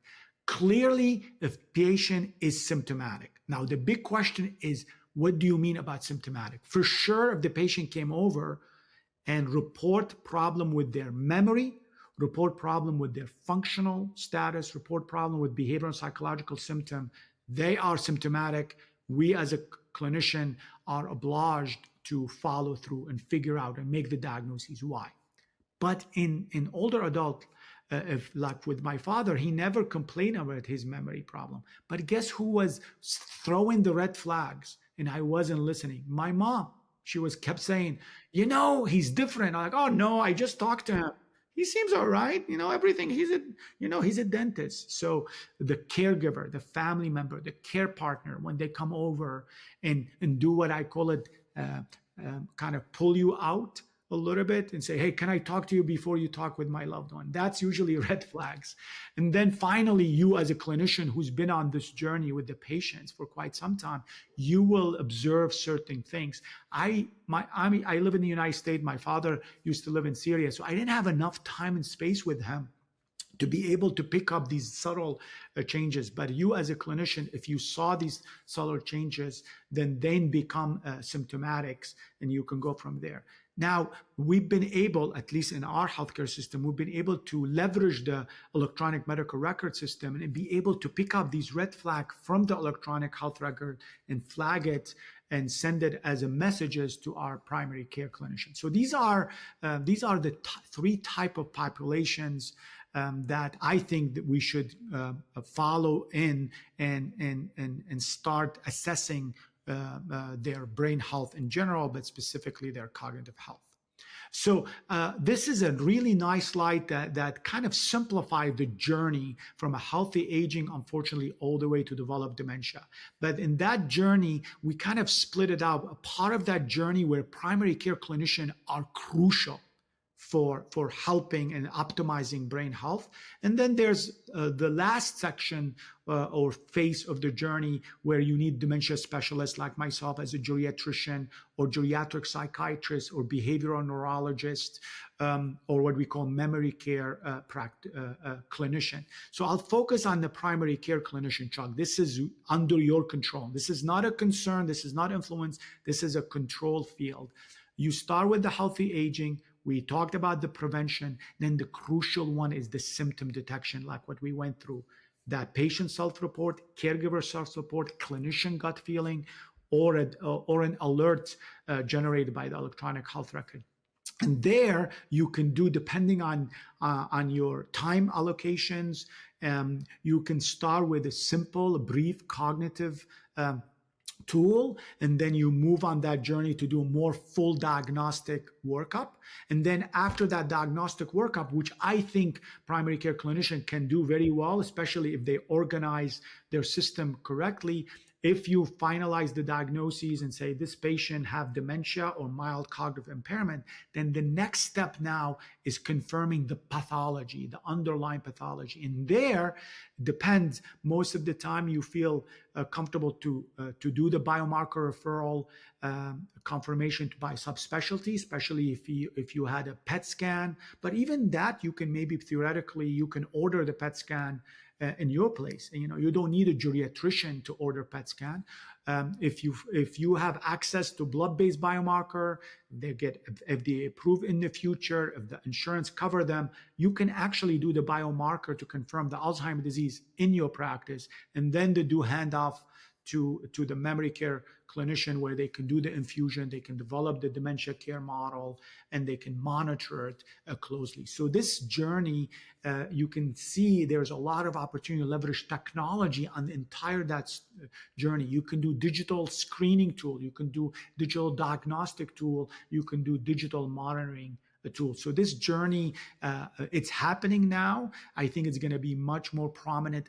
Speaker 2: Clearly, if patient is symptomatic. Now, the big question is, what do you mean about symptomatic? For sure, if the patient came over and report problem with their memory, report problem with their functional status, report problem with behavioral and psychological symptom, they are symptomatic. We as a clinician are obliged to follow through and figure out and make the diagnosis why. But in older adult, if like with my father, he never complained about his memory problem. But guess who was throwing the red flags? And I wasn't listening. My mom. She kept saying, he's different. I'm like, oh no, I just talked to him. He seems all right. Everything. He's a dentist. So the caregiver, the family member, the care partner, when they come over and do what I call it, kind of pull you out a little bit and say, hey, can I talk to you before you talk with my loved one? That's usually red flags. And then finally, you as a clinician who's been on this journey with the patients for quite some time, you will observe certain things. I live in the United States. My father used to live in Syria, so I didn't have enough time and space with him to be able to pick up these subtle changes. But you as a clinician, if you saw these subtle changes, then they become symptomatics, and you can go from there. Now, we've been able, at least in our healthcare system, we've been able to leverage the electronic medical record system and be able to pick up these red flags from the electronic health record and flag it and send it as a messages to our primary care clinician. So these are the three type of populations that I think that we should follow in and start assessing their brain health in general, but specifically their cognitive health. So this is a really nice slide that kind of simplifies the journey from a healthy aging, unfortunately, all the way to develop dementia. But in that journey, we kind of split it out. A part of that journey where primary care clinicians are crucial for helping and optimizing brain health. And then there's the last section or phase of the journey where you need dementia specialists like myself as a geriatrician or geriatric psychiatrist or behavioral neurologist or what we call memory care clinician. So I'll focus on the primary care clinician, Chuck. This is under your control. This is not a concern. This is not influence. This is a control field. You start with the healthy aging. We talked about the prevention. Then the crucial one is the symptom detection, like what we went through. That patient self-report, caregiver self-report, clinician gut feeling, or an alert generated by the electronic health record. And there you can do, depending on your time allocations, you can start with a simple, brief cognitive tool, and then you move on that journey to do a more full diagnostic workup. And then after that diagnostic workup, which I think primary care clinician can do very well, especially if they organize their system correctly, if you finalize the diagnoses and say this patient have dementia or mild cognitive impairment, then the next step now is confirming the pathology, the underlying pathology. And there depends, most of the time you feel comfortable to do the biomarker referral confirmation by subspecialty, especially if you had a PET scan. But even that, you can maybe theoretically you can order the PET scan in your place. And, you don't need a geriatrician to order PET scan. If you have access to blood-based biomarker, they get FDA approved in the future. If the insurance cover them, you can actually do the biomarker to confirm the Alzheimer's disease in your practice, and then to do handoff to the memory care clinician where they can do the infusion, they can develop the dementia care model, and they can monitor it closely. So this journey, you can see there's a lot of opportunity to leverage technology on the entire journey. You can do digital screening tool, you can do digital diagnostic tool, you can do digital monitoring tool. So this journey, it's happening now. I think it's going to be much more prominent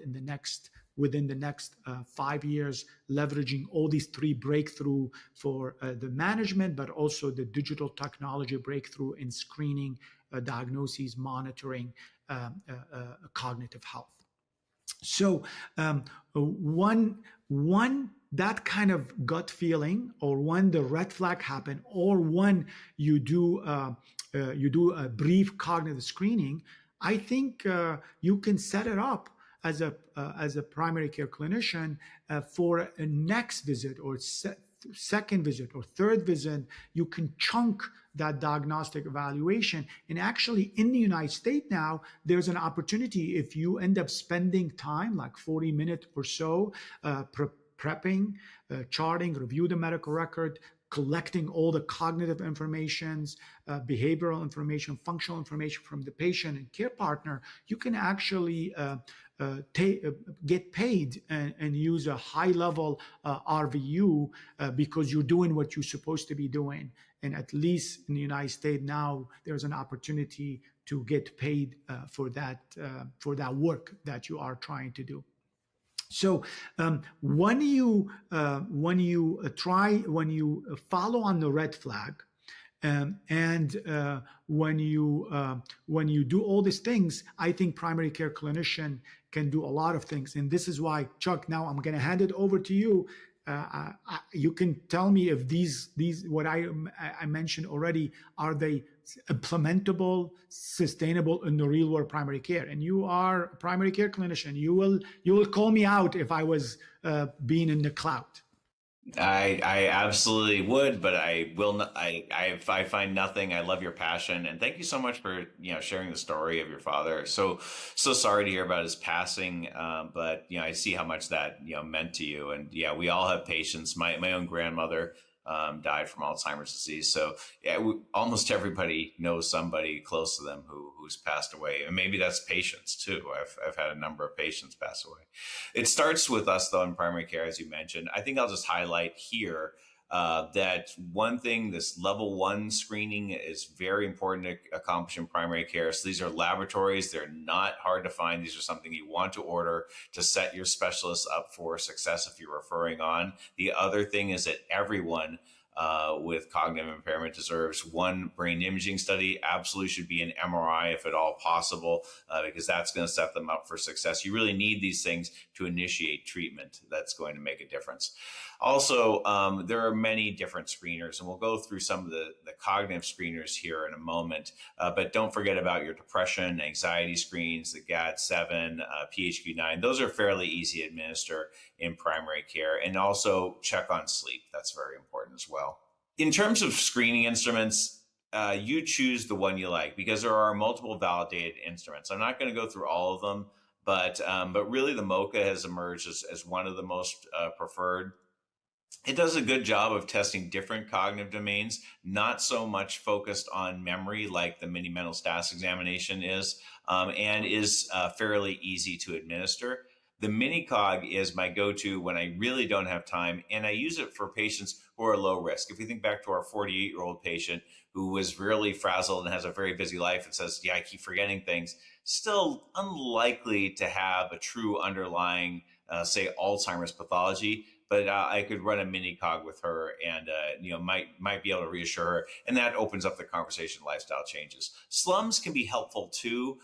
Speaker 2: within the next 5 years, leveraging all these three breakthrough for the management, but also the digital technology breakthrough in screening, diagnoses, monitoring, cognitive health. So one that kind of gut feeling, or when the red flag happen, or when you do a brief cognitive screening, I think you can set it up as a primary care clinician for a next visit or second visit or third visit. You can chunk that diagnostic evaluation. And actually in the United States now, there's an opportunity if you end up spending time, like 40 minutes or so, prepping, charting, review the medical record, collecting all the cognitive informations, behavioral information, functional information from the patient and care partner, you can actually get paid and use a high-level RVU because you're doing what you're supposed to be doing. And at least in the United States now, there's an opportunity to get paid for that work that you are trying to do. So when you follow on the red flag, and when you do all these things, I think primary care clinician can do a lot of things. And this is why, Chuck, now I'm going to hand it over to you. You can tell me if these what I mentioned already, are they implementable, sustainable in the real world primary care? And you are a primary care clinician. You will call me out if I was being in the cloud.
Speaker 1: I absolutely would, but I will not. I find nothing. I love your passion, and thank you so much for sharing the story of your father. So sorry to hear about his passing, but I see how much that meant to you. And yeah, we all have patients. My own grandmother died from Alzheimer's disease. So yeah, almost everybody knows somebody close to them who's passed away, and maybe that's patients too. I've had a number of patients pass away. It starts with us though in primary care, as you mentioned. I think I'll just highlight here that one thing, this level 1 screening is very important to accomplish in primary care. So these are laboratories. They're not hard to find. These are something you want to order to set your specialists up for success if you're referring on. The other thing is that everyone with cognitive impairment deserves one brain imaging study. Absolutely should be an MRI if at all possible, because that's going to set them up for success. You really need these things to initiate treatment that's going to make a difference. Also, there are many different screeners, and we'll go through some of the cognitive screeners here in a moment. But don't forget about your depression, anxiety screens, the GAD-7, PHQ-9. Those are fairly easy to administer in primary care. And also check on sleep. That's very important as well. In terms of screening instruments, you choose the one you like, because there are multiple validated instruments. I'm not going to go through all of them, but really the MoCA has emerged as one of the most preferred. It does a good job of testing different cognitive domains, not so much focused on memory like the mini mental status examination is, and is fairly easy to administer. The mini-cog is my go-to when I really don't have time, and I use it for patients who are low risk. If we think back to our 48-year-old patient who was really frazzled and has a very busy life and says, yeah, I keep forgetting things, still unlikely to have a true underlying, say, Alzheimer's pathology. but I could run a mini cog with her, and might be able to reassure her, and that opens up the conversation. Lifestyle changes. Slums can be helpful too.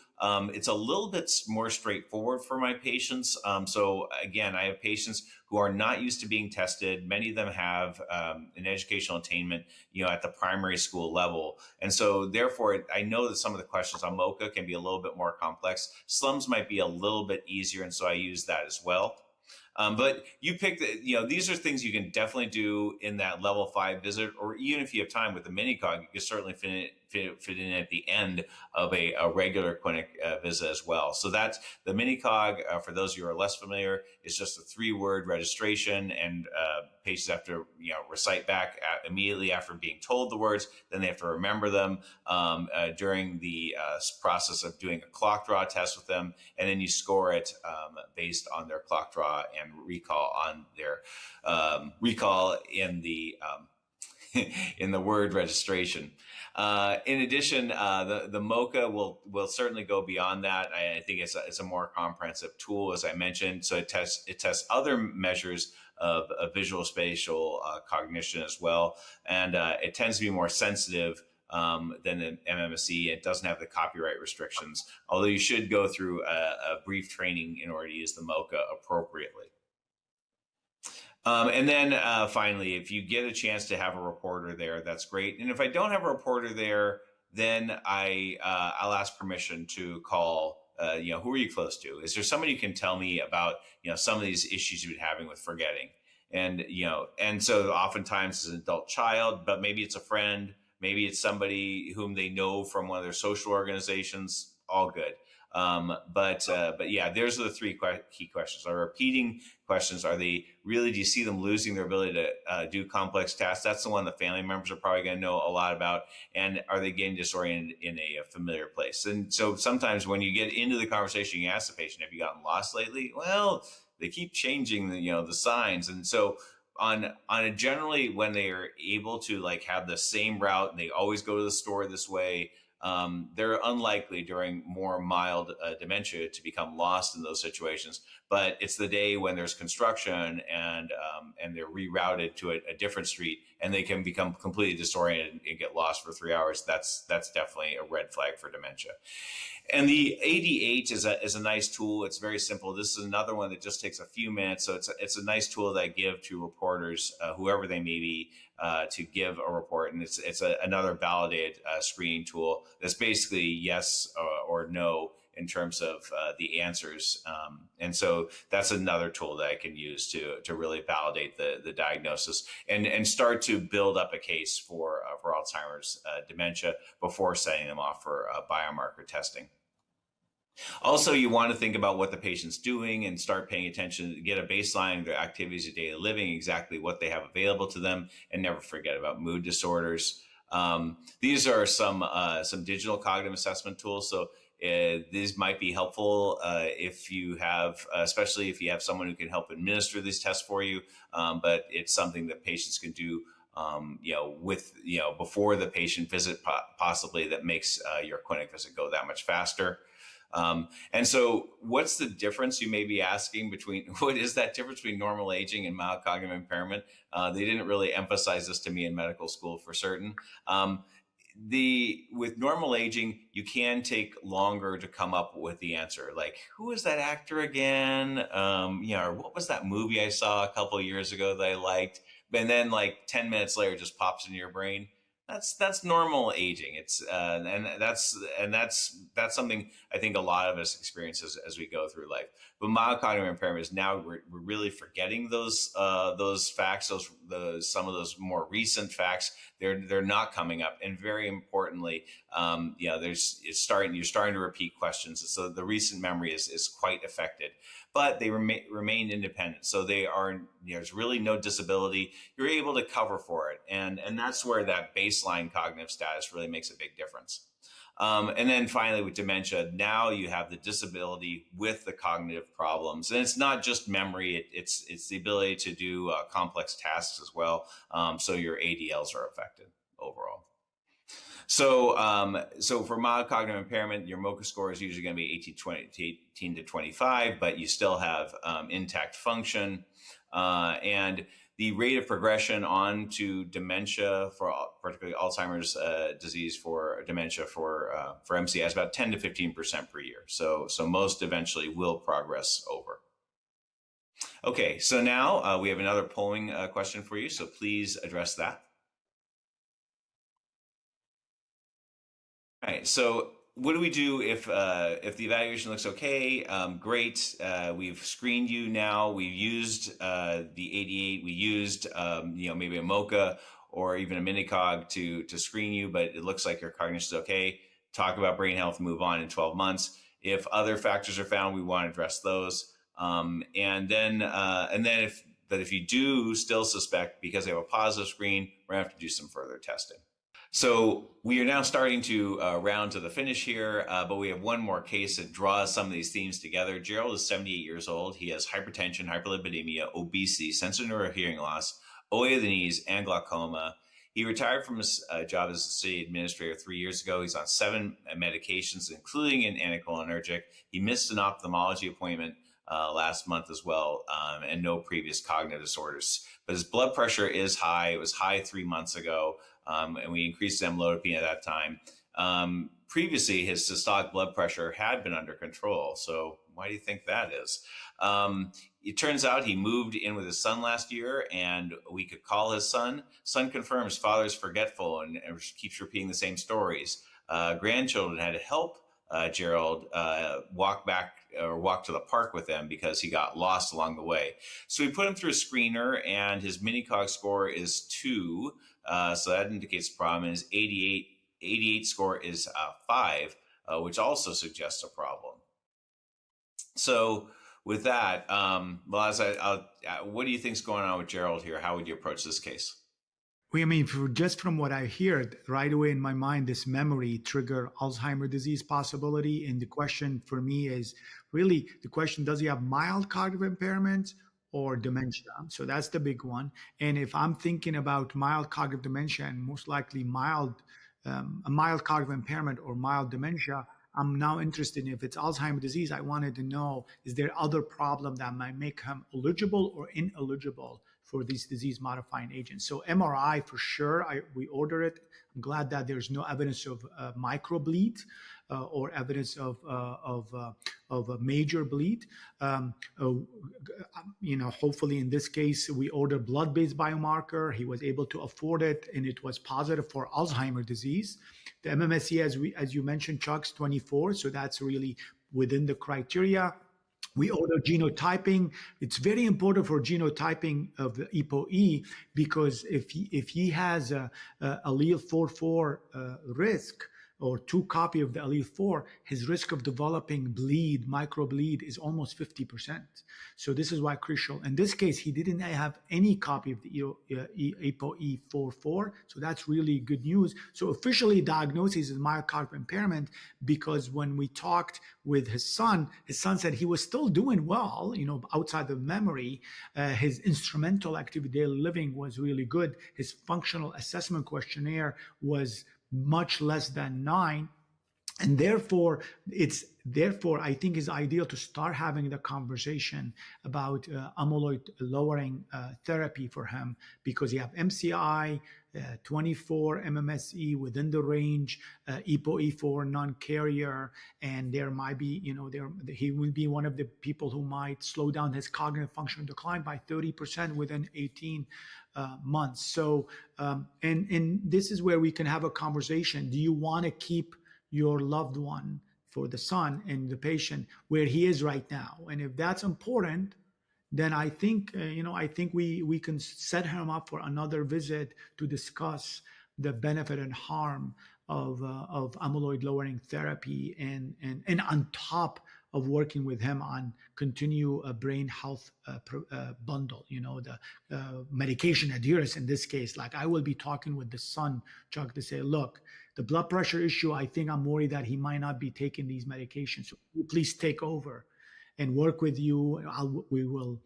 Speaker 1: It's a little bit more straightforward for my patients. So again, I have patients who are not used to being tested. Many of them have an educational attainment, at the primary school level. And so therefore, I know that some of the questions on MOCA can be a little bit more complex. Slums might be a little bit easier. And so I use that as well. But you pick these are things you can definitely do in that level 5 visit, or even if you have time with the mini cog, you can certainly fit in at the end of a regular clinic visit as well. So that's the mini cog. For those of you who are less familiar, is just a 3-word registration, and patients have to recite back immediately after being told the words. Then they have to remember them during the process of doing a clock draw test with them, and then you score it based on their clock draw and recall on their recall in the in the word registration. In addition, the MOCA will certainly go beyond that. I think it's a more comprehensive tool, as I mentioned. So it tests other measures of visual spatial cognition as well, and it tends to be more sensitive than an MMSE. It doesn't have the copyright restrictions, although you should go through a brief training in order to use the MOCA appropriately. And then finally, if you get a chance to have a reporter there, that's great. And if I don't have a reporter there, then I'll ask permission to call. Who are you close to? Is there somebody who can tell me about some of these issues you've been having with forgetting? And so oftentimes it's an adult child, but maybe it's a friend, maybe it's somebody whom they know from one of their social organizations. All good. But yeah, those are the 3 key questions. Are repeating questions? Are they really, do you see them losing their ability to do complex tasks? That's the one the family members are probably going to know a lot about. And are they getting disoriented in a familiar place? And so sometimes when you get into the conversation, you ask the patient, have you gotten lost lately? Well, they keep changing the signs. And so on a generally, when they are able to have the same route and they always go to the store this way, they're unlikely during more mild dementia to become lost in those situations. But it's the day when there's construction and they're rerouted to a different street, and they can become completely disoriented and get lost for 3 hours. That's definitely a red flag for dementia. And the AD8 is a nice tool. It's very simple. This is another one that just takes a few minutes. So it's a nice tool that I give to reporters, whoever they may be, to give a report. And it's another validated screening tool that's basically yes or no in terms of the answers. And so that's another tool that I can use to really validate the diagnosis and start to build up a case for Alzheimer's dementia before sending them off for biomarker testing. Also, you want to think about what the patient's doing and start paying attention, get a baseline of their activities of daily living, exactly what they have available to them, and never forget about mood disorders. These are some digital cognitive assessment tools. So these might be helpful if you have, especially if you have someone who can help administer these tests for you. But it's something that patients can do, before the patient visit, possibly, that makes your clinic visit go that much faster. And so what's the difference, you may be asking, what is that difference between normal aging and mild cognitive impairment? They didn't really emphasize this to me in medical school for certain. With normal aging, you can take longer to come up with the answer. Like, who is that actor again? Or what was that movie I saw a couple of years ago that I liked? And then 10 minutes later, it just pops into your brain. That's normal aging. It's and that's something I think a lot of us experience as we go through life. But mild cognitive impairment is now we're really forgetting those facts, some of those more recent facts. They're not coming up, and very importantly, you're starting to repeat questions, so the recent memory is quite affected. But they remain independent, so there's really no disability. You're able to cover for it, and that's where that baseline cognitive status really makes a big difference. And then finally, with dementia, now you have the disability with the cognitive problems, and it's not just memory; it's the ability to do complex tasks as well. So your ADLs are affected overall. So for mild cognitive impairment, your MoCA score is usually going to be 18 to 25, but you still have intact function. And the rate of progression on to dementia, for particularly Alzheimer's disease, for dementia for MCI, is about 10 to 15% per year. So most eventually will progress over. Okay, so now we have another polling question for you. So please address that. All right. So what do we do if the evaluation looks okay? Great. We've screened you now. We've used the 88. We used maybe a MoCA or even a minicog to screen you, but it looks like your cognition is okay. Talk about brain health. Move on in 12 months. If other factors are found, we want to address those. And then if you do still suspect, because they have a positive screen, we're gonna have to do some further testing. So we are now starting to round to the finish here, but we have one more case that draws some of these themes together. Gerald is 78 years old. He has hypertension, hyperlipidemia, obesity, sensorineural hearing loss, OA of the knees, and glaucoma. He retired from his job as a city administrator 3 years ago. He's on 7 medications, including an anticholinergic. He missed an ophthalmology appointment last month as well, and no previous cognitive disorders. But his blood pressure is high. It was high 3 months ago. And we increased amlodipine at that time. Previously, his systolic blood pressure had been under control. So why do you think that is? It turns out he moved in with his son last year, and we could call his son. Son confirms father's forgetful and keeps repeating the same stories. Grandchildren had to help Gerald walk to the park with them because he got lost along the way. So we put him through a screener, and his minicog score is 2. So that indicates a problem. And his 88 score is 5, which also suggests a problem. So with that, Malaz, what do you think's going on with Gerald here? How would you approach this case?
Speaker 2: Well, I mean, just from what I heard, right away in my mind, this memory trigger Alzheimer's disease possibility. And the question for me is really the question, does he have mild cognitive impairment or dementia? So that's the big one. And if I'm thinking about mild cognitive dementia and most likely a mild cognitive impairment or mild dementia, I'm now interested in if it's Alzheimer's disease. I wanted to know, is there other problem that might make him eligible or ineligible for these disease modifying agents? So MRI for sure, we order it. I'm glad that there's no evidence of microbleed or evidence of a major bleed. Hopefully in this case, we ordered blood-based biomarker. He was able to afford it, and it was positive for Alzheimer's disease. The MMSE, as you mentioned, Chuck's 24, so that's really within the criteria. We order genotyping. It's very important for genotyping of the EPOE because if he has a allele 4/4 risk, or 2 copy of the allele 4, his risk of developing bleed, microbleed, is almost 50%. So this is why crucial. In this case, he didn't have any copy of the ApoE 4/4, so that's really good news. So officially diagnosis is mild cognitive impairment because when we talked with his son said he was still doing well, outside of memory. His instrumental activity, daily living was really good. His functional assessment questionnaire was much less than 9, and therefore I think it's ideal to start having the conversation about amyloid lowering therapy for him because you have MCI, 24 MMSE within the range, EPOE4 non-carrier, and there might be, he will be one of the people who might slow down his cognitive function decline by 30% within 18 months. So, and this is where we can have a conversation. Do you want to keep your loved one, for the son and the patient, where he is right now? And if that's important, then I think, I think we can set him up for another visit to discuss the benefit and harm of amyloid lowering therapy, and on top of working with him on continue a brain health bundle, the medication adherence in this case. Like I will be talking with the son, Chuck, to say, look, the blood pressure issue, I think I'm worried that he might not be taking these medications. So please take over and work with you. We will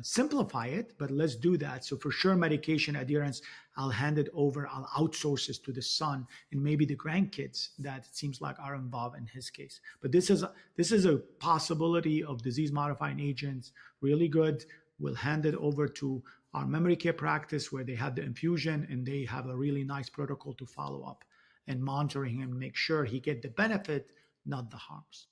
Speaker 2: simplify it, but let's do that. So for sure, medication adherence, I'll hand it over. I'll outsource it to the son and maybe the grandkids that it seems like are involved in his case. But this is a possibility of disease modifying agents. Really good. We'll hand it over to our memory care practice where they have the infusion and they have a really nice protocol to follow up and monitoring him, make sure he get the benefit, not the harms.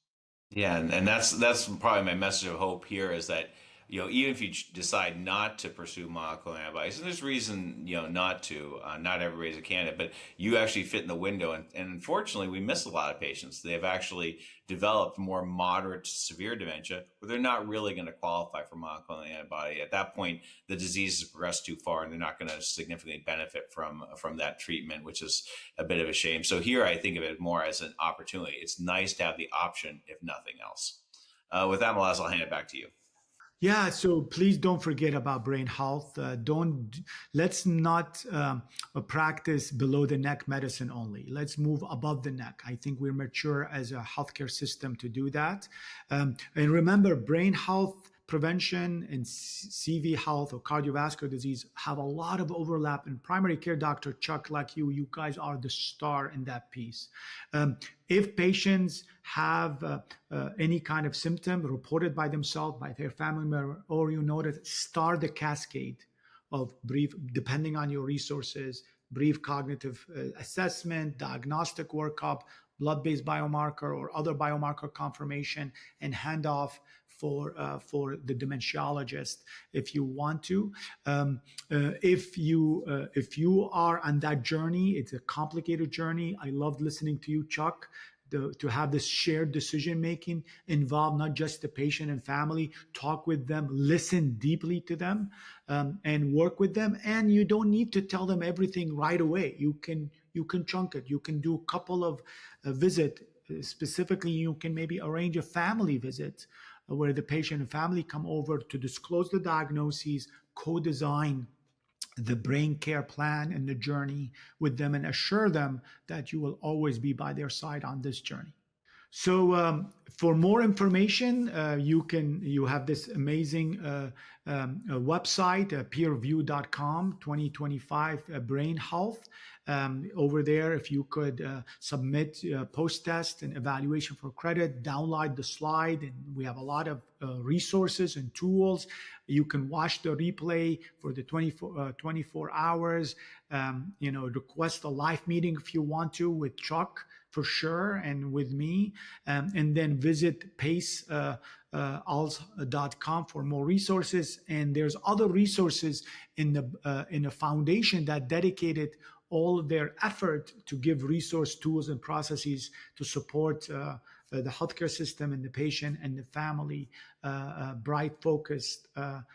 Speaker 1: Yeah, and that's probably my message of hope here is that even if you decide not to pursue monoclonal antibodies, and there's reason not to, not everybody's a candidate, but you actually fit in the window, and unfortunately we miss a lot of patients. They have actually developed more moderate to severe dementia where they're not really going to qualify for monoclonal antibody. At that point, the disease has progressed too far, and they're not going to significantly benefit from that treatment, which is a bit of a shame. So here I think of it more as an opportunity. It's nice to have the option, if nothing else. With that, Malaz, I'll hand it back to you.
Speaker 2: Yeah, so please don't forget about brain health. Don't Let's not practice below the neck medicine only. Let's move above the neck. I think we're mature as a healthcare system to do that. And remember, brain health prevention and CV health or cardiovascular disease have a lot of overlap. And primary care doctor Chuck, like you guys are the star in that piece. If patients have any kind of symptom reported by themselves, by their family member, or you notice, start the cascade of brief, depending on your resources, brief cognitive assessment, diagnostic workup, blood-based biomarker or other biomarker confirmation, and hand off for the dementiologist if you want to. If you are on that journey, it's a complicated journey. I loved listening to you, Chuck. To have this shared decision making involve not just the patient and family, talk with them, listen deeply to them, and work with them. And you don't need to tell them everything right away. You can chunk it. You can do a couple of visit. Specifically, you can maybe arrange a family visit where the patient and family come over to disclose the diagnoses, co-design the brain care plan and the journey with them, and assure them that you will always be by their side on this journey. So for more information, you have this amazing website, peerview.com 2025 brain health. Over there, if you could submit post-test and evaluation for credit, download the slide, and we have a lot of resources and tools. You can watch the replay for the 24 hours. Request a live meeting if you want to with Chuck for sure, and with me, and then visit pacealz.com for more resources. And there's other resources in a foundation that dedicated all of their effort to give resource tools and processes to support the healthcare system and the patient and the family. Bright Focused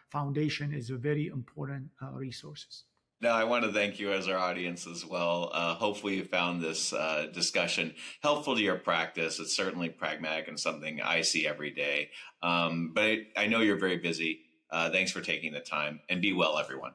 Speaker 2: Foundation is a very important resources.
Speaker 1: No, I want to thank you as our audience as well. Hopefully you found this discussion helpful to your practice. It's certainly pragmatic and something I see every day. But I know you're very busy. Thanks for taking the time, and be well, everyone.